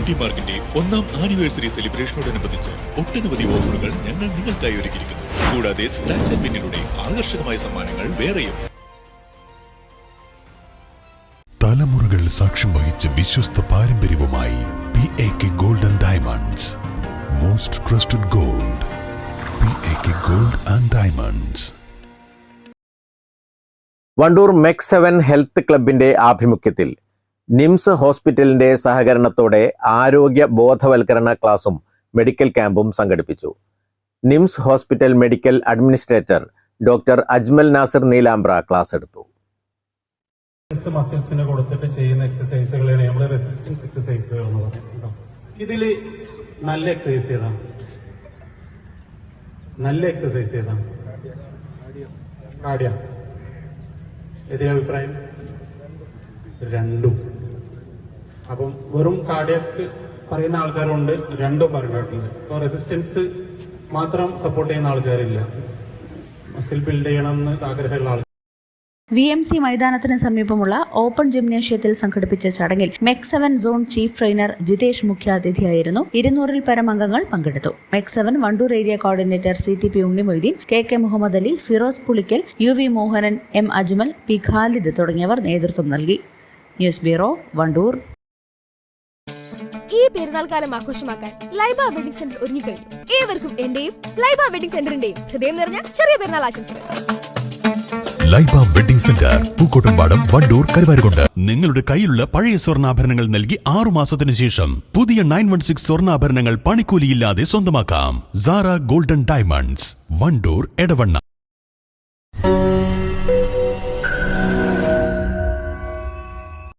Beauty മാർക്കിന്റെ 1ാം anniversary സെലിബ്രേഷനോടനുബന്ധിച്ച് ഒട്ടനവധി ഓഫറുകൾ ഞങ്ങൾ നിങ്ങൾക്കായി ഒരുക്കിയിരിക്കുന്നു. കൂടാതെ സ്ക്രാച്ച് ആൻഡ് വിന്നിലൂടെ ആകർഷകമായ സമ്മാനങ്ങൾ വേറെയും. തലമുറകൾ സാക്ഷ്യം വഹിച്ച വിശ്വസ്ത പാരമ്പര്യവുമായി PAK Gold and Diamonds. Most trusted gold. PAK Gold and Diamonds. Vandoor MEC 7 health ക്ലബിന്റെ ആഭിമുഖ്യത്തിൽ നിംസ് ഹോസ്പിറ്റലിന്റെ സഹകരണത്തോടെ ആരോഗ്യ ബോധവൽക്കരണ ക്ലാസും മെഡിക്കൽ ക്യാമ്പും സംഘടിപ്പിച്ചു. NIMS hospital medical administrator doctor Ajmal Nasir Neelambra class എടുത്തു. മസിൽസിന് കൊടുത്തിട്ട് ചെയ്യുന്ന എക്സസൈസുകളാണ് നമ്മൾ റെസിസ്റ്റൻസ് എക്സസൈസുകൾ എന്ന് പറയുന്നത്. ഇതിൽ നല്ല എക്സസൈസ് ഏതാണ്? നല്ല എക്സസൈസ് ഏതാണ്? കാർഡിയ. ഏതിന്റെ അഭിപ്രായം? രണ്ടും. അപ്പം വെറും കാർഡിയക്ക് പറയുന്ന ആൾക്കാരുണ്ട്, രണ്ടും പറഞ്ഞിട്ടുണ്ട്. ഇപ്പോൾ റെസിസ്റ്റൻസ് മാത്രം സപ്പോർട്ട് ചെയ്യുന്ന ആൾക്കാരില്ല, മസിൽ ബിൽഡ് ചെയ്യണമെന്ന് ആഗ്രഹമുള്ള ആൾക്കാർ. VMC മൈതാനത്തിന് സമീപമുള്ള ഓപ്പൺ ജിംനേഷ്യത്തിൽ സംഘടിപ്പിച്ച ചടങ്ങിൽ Mec 7 zone chief trainer Jithesh മുഖ്യാതിഥിയായിരുന്നു. 200-ൽ പരം അംഗങ്ങൾ പങ്കെടുത്തു. Mec 7 Wandoor area coordinator CTP Unnimoideen, KK Muhammad Ali, Firoz Pulikkal, UV Mohanan, M Ajmal, P Khalid തുടങ്ങിയവർ നേതൃത്വം നൽകി. News bureau, Wandoor. ഈ പെരുന്നാൾ കാലം ആഘോഷമാക്കാൻ ലൈബ വെഡിംഗ് സെന്റർ ഒരുങ്ങിക്കഴിഞ്ഞു. ഏവർക്കും എന്റെയും ലൈബ വെഡിംഗ് സെന്ററിന്റെയും ഹൃദയം നിറഞ്ഞ ചെറിയ പെരുന്നാൾ ആശംസകൾ. Laiba wedding centre, Pookkottumpadam, Wandoor, Karuvarakundu. നിങ്ങളുടെ കയ്യിലുള്ള പഴയ സ്വർണ്ണാഭരണങ്ങൾ നൽകി 6 മാസത്തിനു ശേഷം പുതിയ 916 സ്വർണ്ണാഭരണങ്ങൾ പണിക്കൂലിയില്ലാതെ സ്വന്തമാക്കാം. Sara golden diamonds, Wandoor, Edavanna.